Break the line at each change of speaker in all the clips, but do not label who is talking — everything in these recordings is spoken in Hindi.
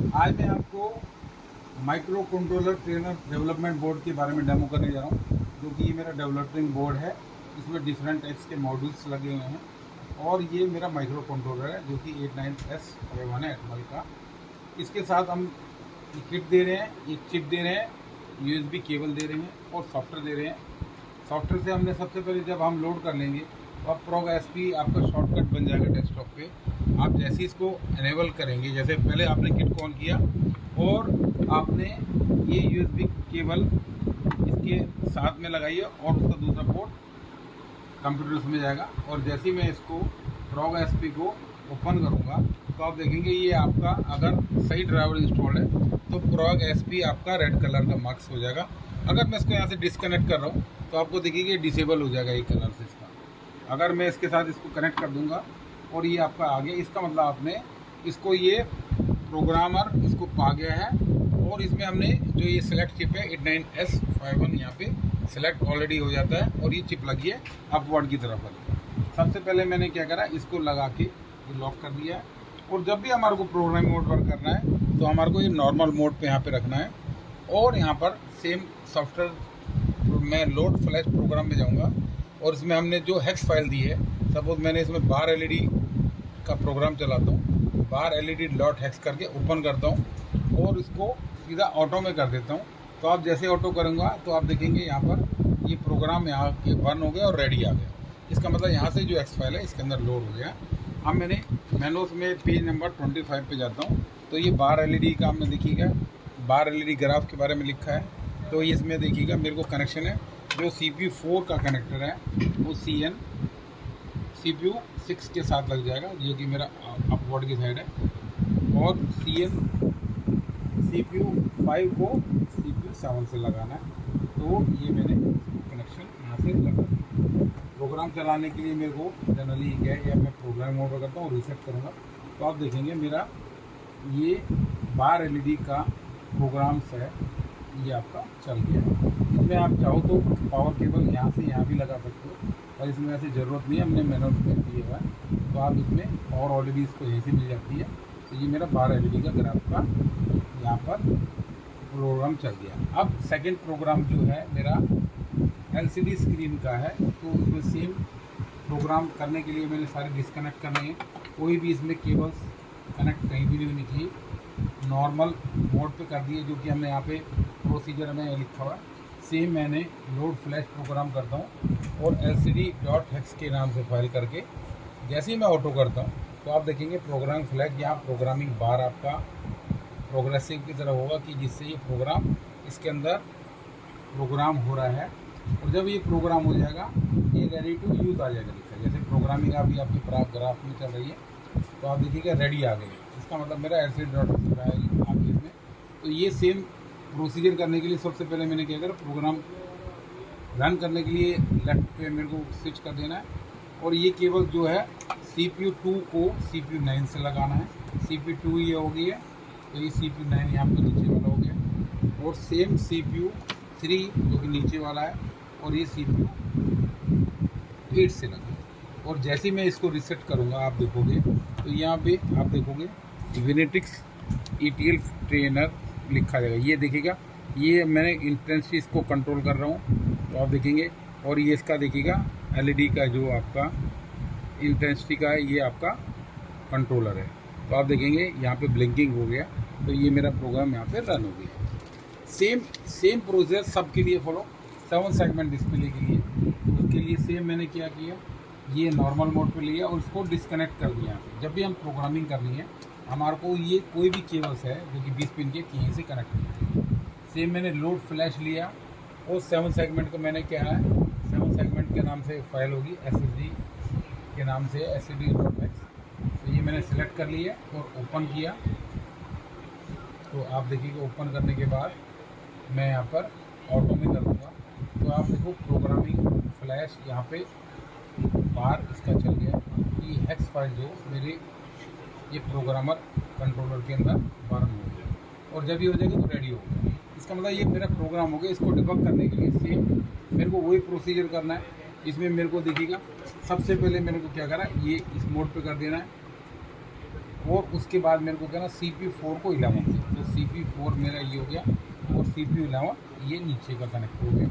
आज मैं आपको micro controller trainer development board के बारे में डेमो करने जा रहा हूँ, जो कि ये मेरा डेवलपिंग बोर्ड है। इसमें डिफरेंट टाइप्स के मॉड्यूल्स लगे हुए हैं और ये मेरा माइक्रो कंट्रोलर है जो कि 89S51 है एटमल का। इसके साथ हम किट दे रहे हैं, एक चिप दे रहे हैं, USB केबल दे रहे हैं और सॉफ्टवेयर दे रहे हैं। सॉफ्टवेयर से हमने सबसे पहले जब हम लोड कर लेंगे तो अब प्रोग SP आपका शॉर्टकट बन जाएगा डेस्कटॉप पे। आप जैसे ही इसको इनेबल करेंगे, जैसे पहले आपने किट को ऑन किया और आपने ये USB केबल इसके साथ में लगाइए और उसका दूसरा पोर्ट कंप्यूटर में जाएगा। और जैसे ही मैं इसको प्रोग SP को ओपन करूँगा तो आप देखेंगे ये आपका अगर सही ड्राइवर इंस्टॉल है तो प्रोग SP आपका रेड कलर का मार्क्स हो जाएगा। अगर मैं इसको यहाँ से डिस्कनेक्ट कर रहा हूँ तो आपको देखिए ये डिसेबल हो जाएगा एक कलर से इसका। अगर मैं इसके साथ इसको कनेक्ट कर दूंगा और ये आपका आ गया, इसका मतलब आपने इसको ये प्रोग्रामर इसको पा गया है। और इसमें हमने जो ये सिलेक्ट चिप है 89S51 यहाँ पे सिलेक्ट ऑलरेडी हो जाता है और ये चिप लगी है अपवर्ड की तरफ वाली। सबसे पहले मैंने क्या करा, इसको लगा के ये लॉक कर दिया है। और जब भी हमारे को प्रोग्रामिंग मोड पर करना है तो हमारे को ये नॉर्मल मोड पे यहाँ पे रखना है। और यहाँ पर सेम सॉफ्टवेयर मैं लोड फ्लैश प्रोग्राम में जाऊँगा और इसमें हमने जो हेक्स फाइल दी है, सपोज मैंने इसमें बार LED का प्रोग्राम चलाता हूँ, बार LED डॉट हेक्स करके ओपन करता हूँ और इसको सीधा ऑटो में कर देता हूँ। तो आप जैसे ऑटो करूँगा तो आप देखेंगे यहाँ पर ये प्रोग्राम यहाँ के बर्न हो गया और रेडी आ गया। इसका मतलब यहाँ से जो हेक्स फाइल है इसके अंदर लोड हो गया। अब मैंने मैनुअल्स में पेज नंबर 25 पे जाता हूँ तो ये बार LED का आपने देखिएगा, बार LED ग्राफ के बारे में लिखा है। तो इसमें देखिएगा मेरे को कनेक्शन है जो CPU 4 का कनेक्टर है वो CN CPU 6 के साथ लग जाएगा, जो कि मेरा अपवर्ड की साइड है। और CN CPU 5 को CPU 7 से लगाना है। तो ये मैंने कनेक्शन यहाँ से लगा दिया। प्रोग्राम चलाने के लिए मेरे को जनरली क्या है, या मैं प्रोग्राम मोड करता हूँ और रीसेट करूँगा तो आप देखेंगे मेरा ये बार LED का प्रोग्राम्स है ये आपका चल गया है। इसमें आप चाहो तो पावर केबल यहाँ से यहाँ भी लगा सकते हो, और इसमें ऐसी ज़रूरत नहीं है, हमने मैनुअल में दिया हुआ है। तो आप इसमें और LED इसको यहीं से मिल जाती है। तो ये मेरा बार LED का ग्राफ का यहाँ पर प्रोग्राम चल गया। अब सेकंड प्रोग्राम जो है मेरा LCD स्क्रीन का है, तो उसमें सेम प्रोग्राम करने के लिए मैंने सारे डिस्कनेक्ट करने हैं। कोई भी इसमें केबल्स कनेक्ट कहीं भी नहीं होनी चाहिए, नॉर्मल मोड पे कर दिए, जो कि हमने यहाँ पे प्रोसीजर में लिखा हुआ है। सेम मैंने लोड फ्लैश प्रोग्राम करता हूँ और LCD डॉट हेक्स के नाम से फाइल करके जैसे ही मैं ऑटो करता हूँ तो आप देखेंगे प्रोग्राम फ्लैग यहाँ प्रोग्रामिंग बार आपका प्रोग्रेसिव की तरह होगा, कि जिससे ये प्रोग्राम इसके अंदर प्रोग्राम हो रहा है। और जब ये प्रोग्राम हो जाएगा ये रेडी टू यूज़ आ जाएगा लिखा, जैसे प्रोग्रामिंग अभी आपकी ग्राफ में चल रही है तो आप देखिएगा रेडी आ गई, इसका मतलब मेरा LCD डॉट आ गई इसमें। तो ये सेम प्रोसीजर करने के लिए सबसे पहले मैंने क्या करा, प्रोग्राम रन करने के लिए लेफ्ट पे मेरे को स्विच कर देना है। और ये केबल जो है CPU 2 को CPU 9 से लगाना है। CPU 2 ये हो गई है तो ये CPU 9 यहाँ पर नीचे वाला हो गया। और सेम CPU 3 जो कि नीचे वाला है और ये CPU 8 से लगा। और जैसे ही मैं इसको रीसेट करूँगा आप देखोगे तो यहाँ पे आप देखोगे विनेटिक्स ETL ट्रेनर लिखा जाएगा। ये देखिएगा ये मैंने इंटेंसिटी इसको कंट्रोल कर रहा हूँ तो आप देखेंगे। और ये इसका देखिएगा LED का जो आपका इंटेंसिटी का है ये आपका कंट्रोलर है। तो आप देखेंगे यहाँ पे ब्लिंकिंग हो गया, तो ये मेरा प्रोग्राम यहाँ पे रन हो गया। सेम प्रोसेस सबके लिए फॉलो 7 सेगमेंट डिस्प्ले के लिए। तो उसके लिए सेम मैंने क्या किया, ये नॉर्मल मोड पे लिया और इसको डिस्कनेक्ट कर दिया। जब भी हम प्रोग्रामिंग करनी है हमारे को ये कोई भी केबल्स है जो कि 20 पिन के कहीं से कनेक्ट किया। सेम मैंने लोड फ्लैश लिया और 7 सेगमेंट को मैंने क्या है 7 सेगमेंट के नाम से फाइल होगी SSD के नाम से SSD.x। तो ये मैंने सिलेक्ट कर लिया और ओपन किया। तो आप देखिए ओपन करने के बाद मैं यहाँ पर ऑटो में कर दूँगा तो आप देखो प्रोग्रामिंग फ्लैश यहाँ पे बार इसका चल गया। ये हेक्स फाइल जो मेरे ये प्रोग्रामर कंट्रोलर के अंदर बर्न हो गया और जब ये हो जाएगा तो रेडी हो गया। इसका मतलब ये मेरा प्रोग्राम हो गया। इसको डिबग करने के लिए सेम मेरे को वही प्रोसीजर करना है। इसमें मेरे को देखिएगा सबसे पहले मेरे को क्या करा, ये इस मोड पे कर देना है और उसके बाद मेरे को क्या ना CPU4 को 11 से, तो CPU4 मेरा ये हो गया और CPU11 ये नीचे का कनेक्ट हो गया।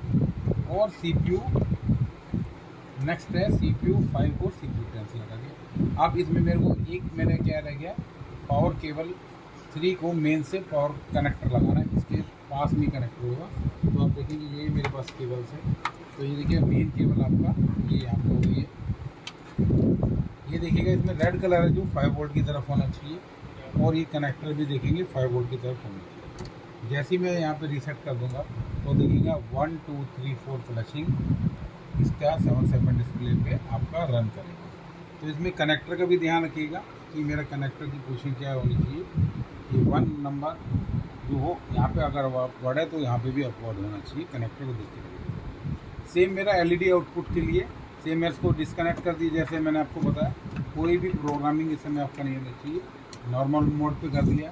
और CPU नेक्स्ट है CPU5 को CPU10 से लगा दिया। अब इसमें मेरे को एक मैंने क्या रह गया, पावर केबल 3 को मेन से पावर कनेक्टर लगाना है, इसके पास में कनेक्ट होगा। तो आप देखेंगे ये मेरे पास केबल्स है, तो ये देखिए मेन केबल आपका ये यहाँ पे हो गई है। ये देखिएगा इसमें रेड कलर है जो 5 वोल्ट की तरफ होना चाहिए, और ये कनेक्टर भी देखेंगे 5 वोल्ट की तरफ होना चाहिए। जैसे ही मैं यहाँ पे रीसेट कर दूंगा तो देखिएगा 1 2 3 4 फ्लैशिंग इसका 7 सेगमेंट डिस्प्ले पे आपका रन करेगा। तो इसमें कनेक्टर का भी ध्यान रखिएगा कि मेरा कनेक्टर की पोजीशन क्या होनी चाहिए, कि 1 नंबर जो हो यहाँ पे अगर अपवर्ड है तो यहाँ पे भी अपवर्ड होना चाहिए, कनेक्टर को देखते रहिए। सेम मेरा LED आउटपुट के लिए सेम मैं इसको डिस्कनेक्ट कर दी, जैसे मैंने आपको बताया कोई भी प्रोग्रामिंग इस समय आपका नहीं होना चाहिए। नॉर्मल मोड पे कर दिया,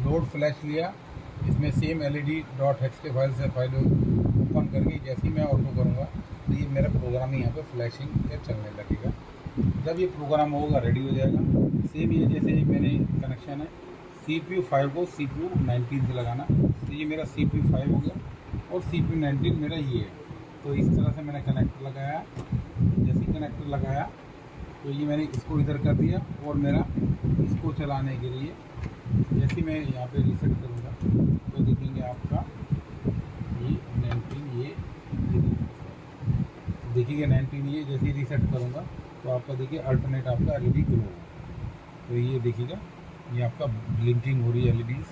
लोड फ्लैश लिया, इसमें सेम LED.txt के फाइल से फाइल ओपन करके जैसे ही मैं ऑटो करूँगा तो ये मेरा प्रोग्रामिंग यहाँ पे फ्लैशिंग पे चलने लगेगा। जब ये प्रोग्राम होगा रेडी हो जाएगा। सेम ये जैसे मेरे कनेक्शन है CPU5 को CPU19 से लगाना, तो ये मेरा CPU5 हो गया और CPU19 मेरा ये है। तो इस तरह से मैंने कनेक्टर लगाया, जैसे ही कनेक्टर लगाया तो ये मैंने इसको इधर कर दिया, और मेरा इसको चलाने के लिए जैसे मैं यहाँ पे रीसेट करूँगा तो देखेंगे आपका ये 19 ये देखिएगा 19 ये जैसे ही रीसेट करूँगा तो आपका देखिए अल्टरनेट आपका LED ग्लो होगा। तो ये देखिएगा ये आपका ब्लिंकिंग हो रही है LEDs,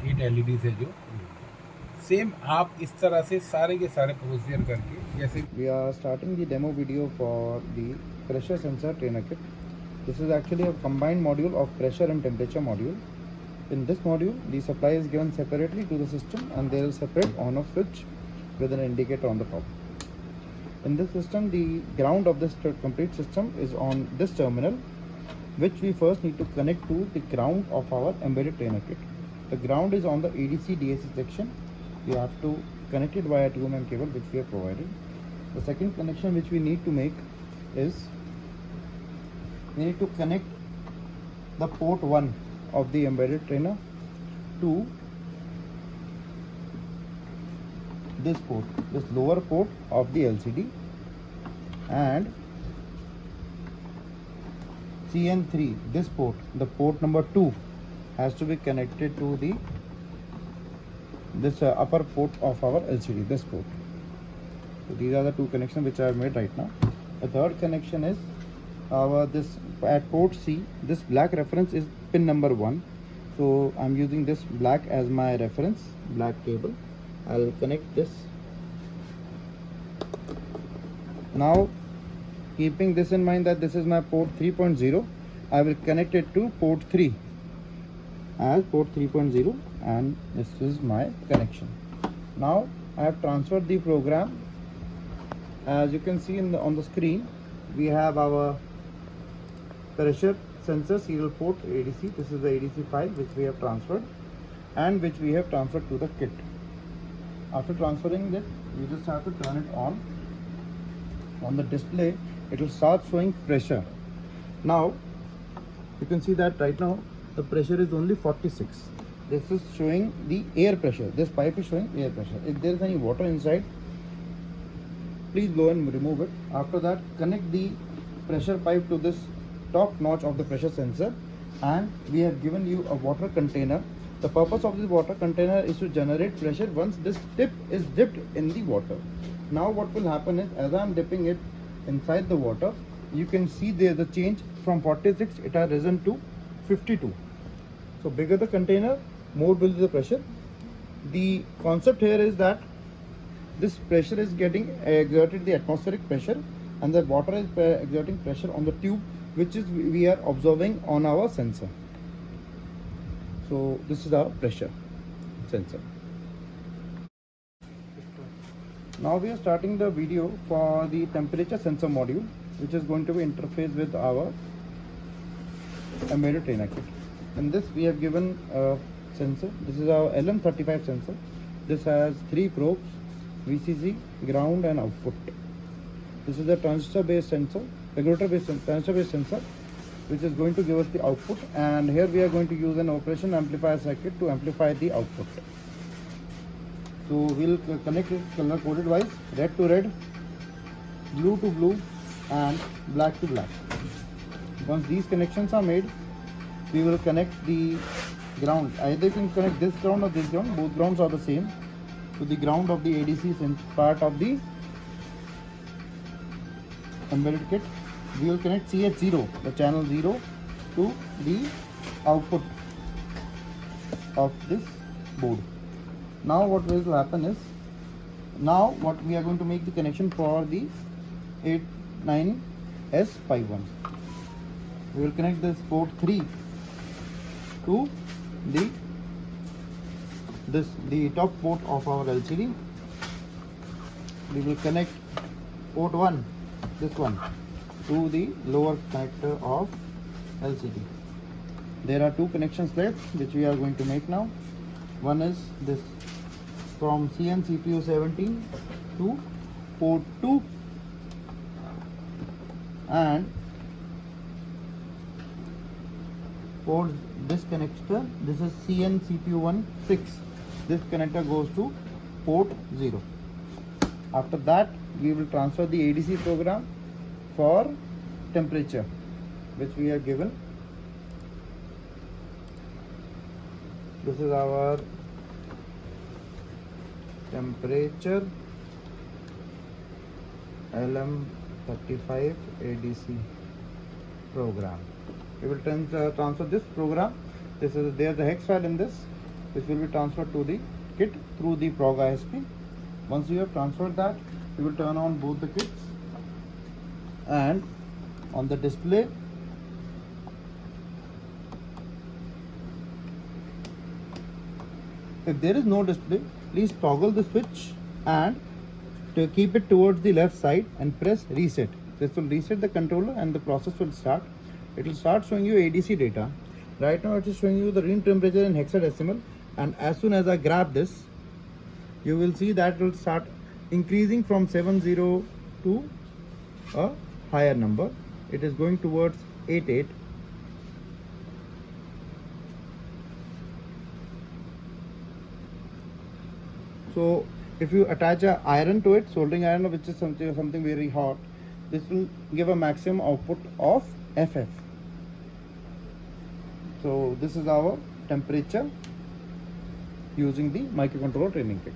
8 LEDs है जो। सेम आप इस तरह से सारे के सारे प्रोसीजर करके जैसे
We are starting the demo video for the pressure sensor trainer kit. This is actually a combined module of pressure and temperature module. In this module, the supply is given separately to the system, and there is separate on-off switch with an indicator on the top. In this system, the ground of this complete system is on this terminal, which we first need to connect to the ground of our embedded trainer kit. The ground is on the ADC DAC section. We have to connect it via 2 mm cable, which we have provided. The second connection which we need to make is we need to connect the port 1 of the embedded trainer to this port, this lower port of the LCD, and CN3, this port, the port number 2 has to be connected to the this upper port of our LCD, this port. So these are the two connections which I have made right now. The third connection is our this at port C. This black reference is pin number 1. So I'm using this black as my reference, black cable. I'll connect this. Now, keeping this in mind that this is my port 3.0, I will connect it to port 3 as port 3.0, and this is my connection. Now I have transferred the program. As you can see on the screen, we have our pressure sensor serial port ADC. This is the ADC file which we have transferred and which we have transferred to the kit. After transferring that, you just have to turn it on. On the display, it will start showing pressure. Now you can see that right now the pressure is only 46. This is showing the air pressure. This pipe is showing air pressure. If there is any water inside, please go and remove it. After that, connect the pressure pipe to this top notch of the pressure sensor, and we have given you a water container. The purpose of this water container is to generate pressure once this tip is dipped in the water. Now what will happen is, as I am dipping it inside the water, you can see there the change from 46 it has risen to 52. So bigger the container, more will be the pressure. The concept here is that this pressure is getting exerted, the atmospheric pressure, and the water is exerting pressure on the tube, which is we are observing on our sensor. So this is our pressure sensor. Now we are starting the video for the temperature sensor module, which is going to be interfaced with our embedded trainer kit. In this we have given a sensor. This is our LM35 sensor. This has 3 probes, VCC, ground and output. This is a transistor based sensor, regulator based transistor based sensor. which is going to give us the output, and here we are going to use an operation amplifier circuit to amplify the output. So we'll connect it color coded wise, red to red, blue to blue, and black to black. Once these connections are made, we will connect the ground. Either you can connect this ground or this ground, both grounds are the same, to the ground of the ADC since part of the embedded kit. We will connect CH0, the channel 0, to the output of this board. Now what will happen is, now what we are going to make the connection for the 89S51. We will connect this port 3 to the top port of our LCD. We will connect port 1, this one, to the lower connector of LCD. There are two connections left which we are going to make now. One is this from CN CPU 17 to port 2, and port this connector, this is CN CPU 16. This connector goes to port 0. After that, we will transfer the ADC program for temperature, which we are given. This is our temperature LM35 ADC program. We will transfer this program. There's a hex file in this, which will be transferred to the kit through the PROG ISP. Once we have transferred that, we will turn on both the kits, and on the display if there is no display, please toggle the switch and to keep it towards the left side and press reset. This will reset the controller and the process will start. It will start showing you ADC data. Right now it is showing you the room temperature in hexadecimal, and as soon as I grab this, you will see that it will start increasing from 70 to a higher number. It is going towards 88. So if you attach an iron to it, soldering iron, which is something very hot, this will give a maximum output of FF. So this is our temperature using the microcontroller training kit.